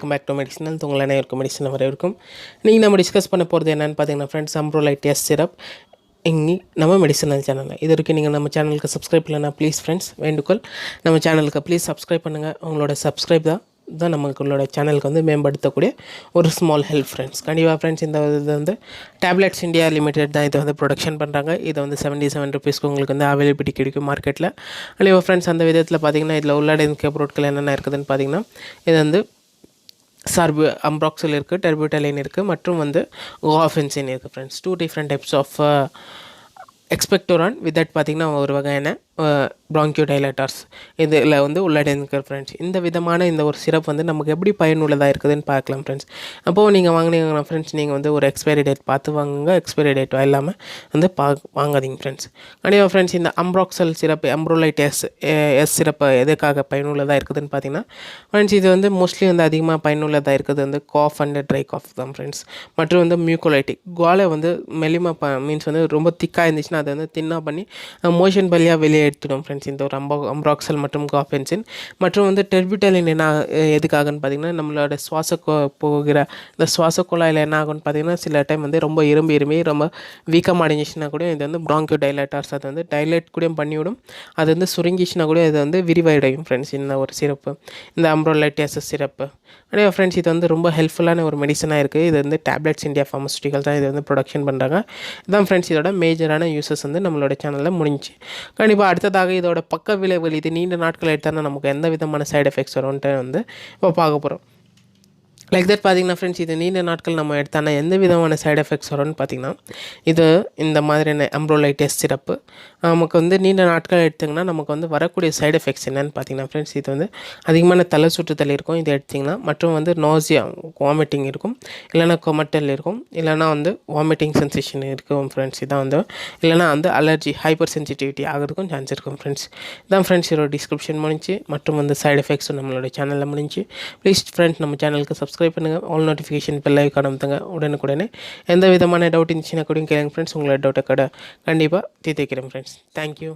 Welcome back to medicinal. உங்கள் அனைவருக்கும் medicine வரவிருக்கும். நீங்கள் நம்ம டிஸ்கஸ் பண்ண போகிறது என்னென்னு பார்த்தீங்கன்னா ஃப்ரெண்ட்ஸ், அம்ப்ரோலைட் சிரப் இங்கே நம்ம மெடிசனல் சேனலில். இது வரைக்கும் நீங்கள் நம்ம சேனலுக்கு சப்ஸ்கிரைப் பண்ணலன்னா ப்ளீஸ் ஃப்ரெண்ட்ஸ் வேண்டுகோள், நம்ம சேனலுக்கு ப்ளீஸ் சப்ஸ்கிரைப் பண்ணுங்கள். உங்களோட சப்ஸ்கிரைப் தான் நம்மளோட சேனலுக்கு வந்து மேம்படுத்தக்கூடிய ஒரு ஸ்மால் ஹெல்ப் ஃப்ரெண்ட்ஸ். கண்டிப்பாக ஃப்ரெண்ட்ஸ், இந்த இது வந்து டேப்லெட்ஸ் இந்தியா லிமிடெட் தான் இதை வந்து ப்ரொடக்ஷன் பண்ணுறாங்க. இதை வந்து 77 ருபீஸ்க்கு உங்களுக்கு வந்து அவைலபிலிட்டி கிடைக்கும் மார்க்கெட்டில். கண்டிப்பாக ஃப்ரெண்ட்ஸ், அந்த விதத்தில் பார்த்தீங்கன்னா இதில் உள்ளடங்கிய பொருட்கள் என்னென்ன இருக்குதுன்னு பார்த்தீங்கன்னா, இது வந்து அம்ப்ராக்சில் இருக்குது, டெர்பியூட்டலைன் இருக்குது, மற்றும் வந்து கோஃபென்சின் இருக்குது friends. 2 different types of expectorant with that பார்த்திங்கன்னா ஒரு வகையான ப்ராங்கியோடைலேட்டர்ஸ் இதில் வந்து உள்ளடங்கியிருக்கிற ஃப்ரெண்ட்ஸ். இந்த விதமான இந்த ஒரு சிரப் வந்து நமக்கு எப்படி பயனுள்ளதாக இருக்குதுன்னு பார்க்கலாம் ஃப்ரெண்ட்ஸ். அப்போது நீங்கள் வாங்கினீங்கன்னா ஃப்ரெண்ட்ஸ், நீங்கள் வந்து ஒரு எக்ஸ்பைரி டேட் பார்த்து வாங்குங்க. எக்ஸ்பைரி டேட் இல்லாமல் வந்து வாங்காதீங்க ஃப்ரெண்ட்ஸ். கண்டிப்பாக ஃப்ரெண்ட்ஸ், இந்த அம்ப்ராக்சல் சிரப், அம்ப்ரோலைட் சிரப்பு எதுக்காக பயனுள்ளதாக இருக்குதுன்னு பார்த்தீங்கன்னா ஃப்ரெண்ட்ஸ், இது வந்து மோஸ்ட்லி வந்து அதிகமாக பயனுள்ளதாக இருக்குது வந்து காஃப் அண்ட் ட்ரை காஃப் தான் ஃப்ரெண்ட்ஸ். மற்றும் வந்து மியூக்கோலைட்டிக் கோலை வந்து மெலிமா மீன்ஸ் வந்து ரொம்ப திக்காக இருந்துச்சுன்னா அதை வந்து தின்னாக பண்ணி மோஷன் வழியாக வெளியே எடுத்துடும் ஃப்ரெண்ட்ஸ். இந்த ஒரு அம்ப்ராக்சல் மற்றும் காஃபென்சின் மற்றும் வந்து டெர்பியூட்டலைன் என்ன எதுக்காகன்னு பார்த்தீங்கன்னா, நம்மளோட போகிற இந்த சுவாச குழாயில் என்ன ஆகும்னு பார்த்தீங்கன்னா, சில டைம் வந்து ரொம்ப இரும்பி ரொம்ப வீக்கம் அடைஞ்சிச்சுன்னா கூட இது வந்து ப்ராங்கியோ டைலேட்டர்ஸ் அதை வந்து டைலேட் கூட பண்ணிவிடும். அது வந்து சுருங்கிச்சுன்னா கூட இது வந்து விரிவடையும் ஃப்ரெண்ட்ஸ். இந்த ஒரு சிறப்பு, இந்த அம்ப்ரோலைட் சிரப்பு நிறைய ஃப்ரெண்ட்ஸ், இது வந்து ரொம்ப ஹெல்ப்ஃபுல்லான ஒரு மெடிசனாக இருக்குது. இது வந்து டேப்லெட்ஸ் இந்தியா ஃபார்மசூட்டிக்கல் தான் இது வந்து ப்ரொடக்ஷன் பண்ணுறாங்க. இதான் ஃப்ரெண்ட்ஸ் இதோட மேஜரான யூசஸ் வந்து நம்மளோட சேனலில் முடிஞ்சு. கண்டிப்பாக அடுத்ததாக இதோட பக்க விளைவுகள், இது நீண்ட நாட்கள் எடுத்தால் நமக்கு எந்த விதமான சைடு எஃபெக்ட்ஸ் வரும்ன்ட்டு வந்து இப்போ பார்க்க போகிறோம். லைக் தட் பார்த்தீங்கன்னா ஃப்ரெண்ட்ஸ், இது நீண்ட நாட்கள் நம்ம எடுத்தானா எந்த விதமான சைடு எஃபெக்ட்ஸ் வரும்னு பார்த்தீங்கன்னா, இது இந்த மாதிரியான அம்ப்ரோலைட் சிரப்பு நமக்கு வந்து நீண்ட நாட்கள் எடுத்திங்கன்னா நமக்கு வந்து வரக்கூடிய சைடு எஃபெக்ட்ஸ் என்னென்னு பார்த்தீங்கன்னா ஃப்ரெண்ட்ஸ், இது வந்து அதிகமான தலை சுற்றுதல் இருக்கும் இது எடுத்திங்கன்னா, மற்றும் வந்து நாசியா வாமிட்டிங் இருக்கும், இல்லைனா கொமட்டல் இருக்கும், இல்லைனா வந்து வாமிட்டிங் சென்சேஷன் இருக்கும் ஃப்ரெண்ட்ஸ். இதான் வந்து இல்லைனா வந்து அலர்ஜி ஹைப்பர் சென்சிட்டிவிட்டி ஆகிறதுக்கும் சான்ஸ் இருக்கும் ஃப்ரெண்ட்ஸ். இதான் ஃப்ரெண்ட்ஸ் இதோட டிஸ்கிரிப்ஷன் முடிஞ்சு, மற்றும் வந்து சைடு எஃபெக்ட்ஸும் நம்மளோட சேனலில் முடிஞ்சு. ப்ளீஸ் ஃப்ரெண்ட்ஸ், நம்ம சேனலுக்கு சப்ஸ்கிரைப் பண்ணுங்கள், ஆல் நோட்டிஃபிகேஷன் பெல் ஐகான் அமுத்துங்க. உடனுக்குடனே எந்த விதமான டவுட் இருந்துச்சுன்னா கூட கேளுங்க ஃப்ரெண்ட்ஸ். உங்களோட டவுட்டை கண்டிப்பாக தீர்த்து வைக்கிறேன் ஃப்ரெண்ட்ஸ். தேங்க்யூ.